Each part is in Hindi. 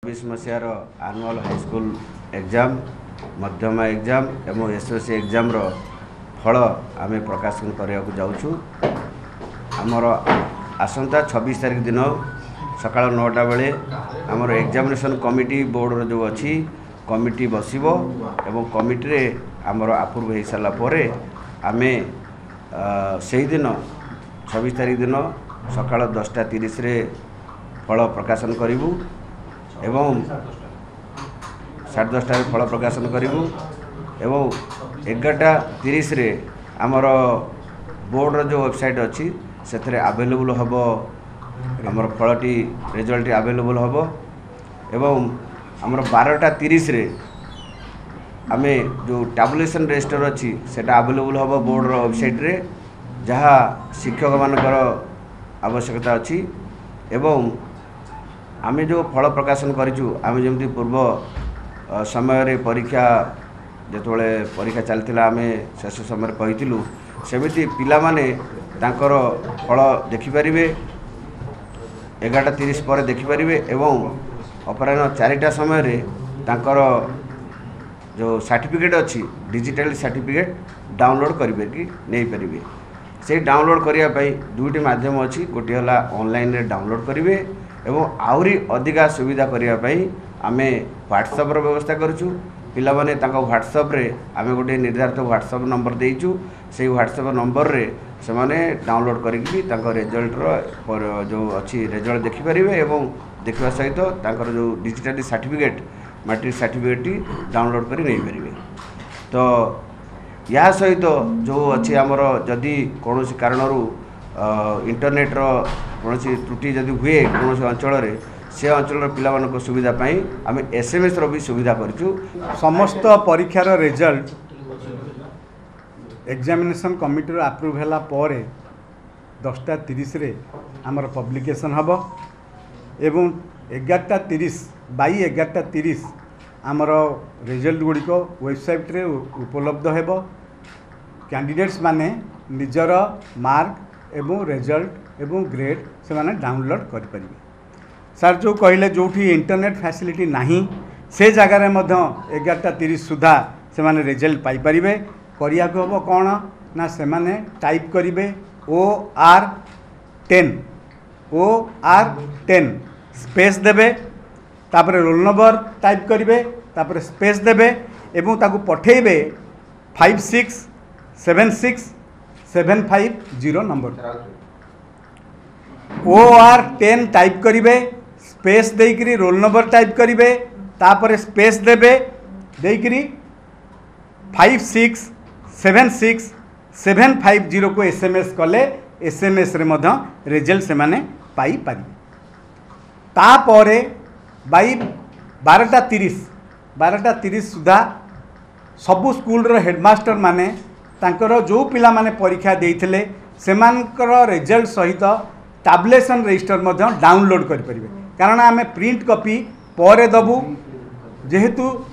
20 मसीहार आनुआल हाईस्कल एग्जाम मध्यमा एग्जाम एवं एसएससी एग्जाम रो फल आम प्रकाशन करने जाऊँ। आमर आसंता 26 तारीख दिन सका 9टा बेले आमर एग्जामिनेशन कमिटी बोर्ड जो अच्छी कमिटी बसिबो एवं कमिटी रे आमर अप्रूव हो सारा पर आम से दिन 26 तारीख दिन सका 10:30 फल प्रकाशन करूँ एवं 10:30 फल प्रकाशन करूँ एवं 11:30 रे आमर बोर्ड जो वेबसाइट अच्छी से आवेलेबल हम आमर फलटी रिजल्ट आवेलेबल हम एवं आमर 12:30 रे आमे जो टैबुलेशन रजिस्टर अच्छी सेटा आवेलेबल हम बोर्ड वेबसाइट रे जहाँ शिक्षक मानकर आवश्यकता अच्छी एवं आमे जो फल प्रकाशन करूँ आमे जमती पूर्व समय रे परीक्षा जिते परीक्षा चलता आम शेष समय कहीलु सेमती पिला माने तांकर फल देखिपारे 11:30 पर देखिपारे एवं अपराह्न 4टा समय रे तांकर जो सर्टिफिकेट अच्छी डिजिटल सर्टिफिकेट डाउनलोड करें नहीं पारे से डाउनलोड करने दुईटी माध्यम अच्छी गोटे है ऑनलाइन रे डाउनलोड करेंगे एवं आहुरी अधिका सुविधा करने आम व्हाट्सएप व्यवस्था करूँ पिला माने तांका व्हाट्सएप रे आम गोटे निर्धारित व्हाट्सएप नंबर देचु से व्हाट्सएप नंबर रे से माने डाउनलोड करके रिजल्ट जो अच्छी रिजल्ट देखिपारे एवं देखा सहित तांकर जो digital certificate matric certificate download कर नहीं पारे। तो या सहित जो अच्छी आमर जदि कौन कारण इंटरनेट कौन त्रुटि जदि हुए कौन अंचल से अंचल पिला सुविधा आम एसएमएस रो भी सुविधा करूँ। समस्त परीक्षार रिजल्ट एग्जामिनेशन कमिटी अप्रूव है पर 10:30 रे आमर पब्लिकेशन हम एवं 11:30 बाई 11:30 आमर रिजल्ट गुड़िक वेबसाइट रे उपलब्ध हेबो। कैंडिडेट्स माने निजर मार्क एवं रिजल्ट एवं ग्रेड से माने डाउनलोड कर परिबे। सर जो कहले जोठी इंटरनेट फैसिलिटी नहीं से जगार 11:30 सुधा से माने रिजल्ट पाई परिबे। करिया को हम कौन ना से माने टाइप करिबे OR10 स्पेस देबे तापर रोल नंबर टाइप करिबे तापर स्पेस देबे एवं ताकू पठेबे 5676750 नंबर OR10 टाइप करिबे स्पेस देकरी रोल नंबर टाइप करिबे तापर स्पेस देबे देकरी 5676750 को एसएमएस कले एसएमएस रे मध्य रिजल्ट से माने पाई पारि। तापरे बाई 12:30 सुधा सबु स्कूल रो हेडमास्टर माने तांकर जो पिला माने परीक्षा देइथिले सेमानकर रिजल्ट सहित टैबुलेशन रजिस्टर मध्य डाउनलोड करि परिबे। कारण आमे प्रिंट कॉपी परे दबु जेहेतु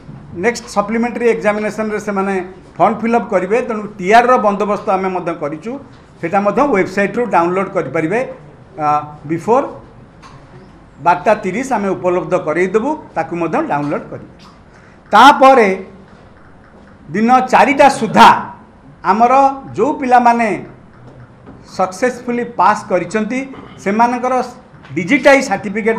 नेक्स्ट सप्लीमेंटरी एग्जामिनेशन रे से माने फॉर्म फिलअप करेंगे तेणु टीआर रो बंदोबस्त आम करूँ सेटा वेबसाइट रू डाउनलोड करेंगे बिफोर 12:30 आम उपलब्ध करदेबू ताकू डाउनलोड कर दिन 4टा सुधा आमर जो पिला माने सक्सेसफुली पास करिसंती सेमानकर डिजिटाइज सर्टिफिकेट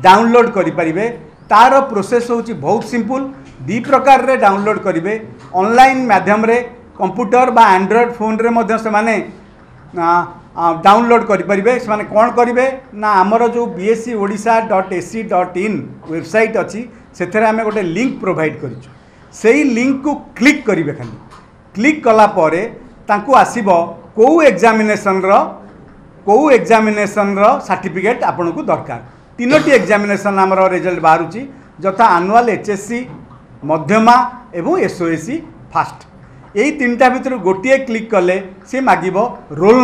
डाउनलोड करें। तार प्रोसेस होची बहुत सिंपल 2 प्रकार रे डाउनलोड करेंगे ऑनलाइन माध्यम रे कंप्यूटर बा एंड्रॉइड फोन रे मध्य से माने डाउनलोड करेंगे। से माने कौन करेंगे ना आमर जो bscodisha.ac.in वेबसाइट अच्छी से आम गोटे लिंक प्रोवाइड करूँ से लिंक को क्लिक करेंगे खाली क्लिक कला परे तांकू आसीबो को एग्जामिनेशन रो सर्टिफिकेट आपन को दरकार। 3टी एग्जामिनेशन आमर रिजल्ट बाहरुची जथा आनुआल एचएससी मध्यमा एवं एसओएससी फास्ट यही 3टा भितर गोटे क्लिक कले से मागिबो रोल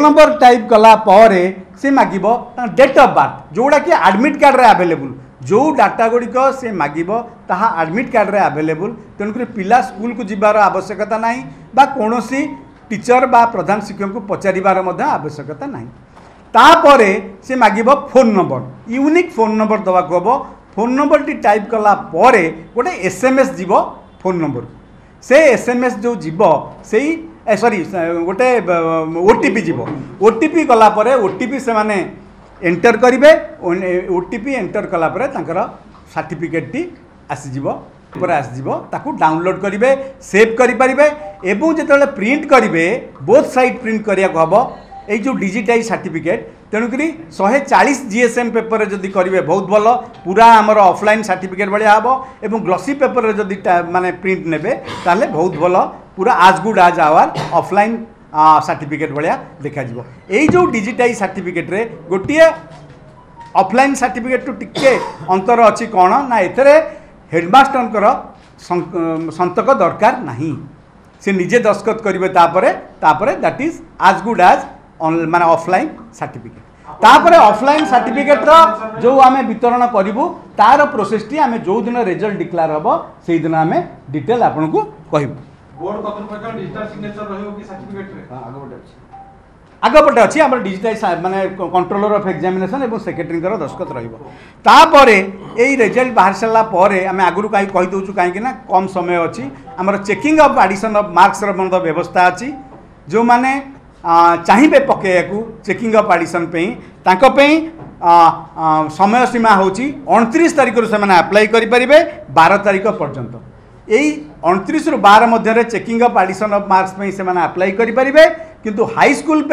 नंबर टाइप कला परे से मागिबो डेट ऑफ बर्थ जोड़ा कि एडमिट कार्ड रे अवेलेबल जो डाटा गुड़िक से मागिबो ताहा एडमिट कार्ड रे अवेलेबल तेणुक पिला स्कूल को जीवार आवश्यकता नहीं बा कौनसी टीचर बा प्रधान शिक्षक को पचारिबार आवश्यकता नहीं। तापर से मागिब phone number unique phone number दवा को हम फोन नंबर टी टाइप कला परे गोटे एसएमएस जीव फोन नंबर से एसएमएस जो जीव से सॉरी गोटे ओटीपी जीव ओटीपी गला परे ओटीपी से माने एंटर करेंगे ओटीपी एंटर कला परे तांकर सर्टिफिकेट टी आसीजिव पर आसीजिव ताकू डाउनलोड करेंगे सेव करेंगे एवं जिते प्रिंट करेंगे बोथ साइड प्रिंट करिया हम ये जो डिजिटाइज सर्टिफिकेट तेणुक 140 जीएसएम पेपर जदि करेंगे बहुत भल पूरा आमर ऑफलाइन सर्टिफिकेट भाया हम एवं ग्लॉसी पेपर जदि माने प्रिंट नेबे ताले बहुत भल पूरा आज गुड आज आवर ऑफलाइन सर्टिफिकेट भाया देखा यही जो डिजिटाइज सर्टिफिकेट रे गोटे ऑफलाइन सर्टिफिकेट टू टिके अंतर अच्छी कौन ना एथरे हेडमास्टर संतक दरकार नहीं से निजे दस्खत करेंगे तापरे दैट इज आज गुड आज माने ऑफलाइन सर्टिफिकेट तापरे ऑफलाइन सर्टिफिकेट जो आम वितरण करूँ तार प्रोसेस टी आम जो दिन रिजल्ट डिक्लेयर हम से दिन आम डिटेल आपन को कहबू बोर्ड कतन डिजिटल सिग्नेचर रहयो कि सर्टिफिकेट रे आगपटे अच्छी आम डिजिटाइज माने कंट्रोलर ऑफ एग्जामिनेशन और सेक्रेटरी दस्खत रहा यही रिजल्ट बाहर सारा आम आगुरी कहीं कहीदे कहीं कम समय अच्छी आमर checking of addition of marks व्यवस्था अच्छी जो मैंने चाहिए पकेया चेकिंग ऑफ एडिशन समय सीमा हूँ 29 तारीख से अप्लाई करेंगे 12 तारीख पर्यंत यही 29 रु 12 मध्य checking of addition of marks से अप्लाई करेंगे किंतु हाई स्कूल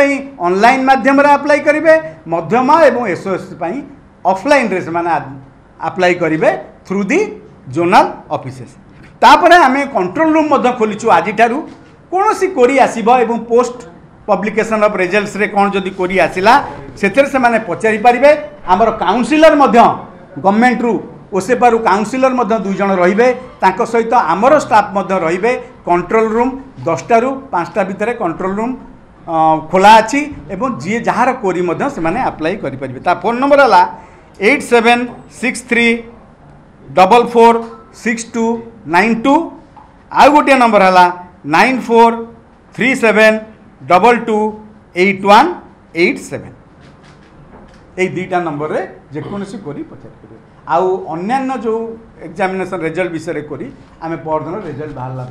ऑनलाइन माध्यम अप्लाई करेंगे मध्यम और एसओएस ऑफलाइन रे से अप्लाई करेंगे थ्रू दी जोनल ऑफिसेस तापर आम कंट्रोल रूम खोलीचु आज कौन सी कोरी आसब एवं पोस्ट पब्लिकेशन ऑफ रिजल्ट्स रे कौन जदि कोरी आसिला से पचारि पारिबे आमर काउंसिलर गवर्नमेंट रु ओसेपारु काउंसिलर 2 जन रहिबे तांको सहित आमर स्टाफ रहिबे कंट्रोल रूम 10टा रु 5टा भितर कंट्रोल रूम खोला अच्छी एवं जी जार कोरी से माने अप्लाई करि परिबे ता फोन नंबर हला 8763446292 आउ गोटे नंबर हला 9437228187 यही 2टा नंबर रे जेकोसी कोरी पचार करिवे आउ अन्यान्य जो एग्जामिनेशन रिजल्ट विषय करी आम परदिन रिजल्ट बाहरला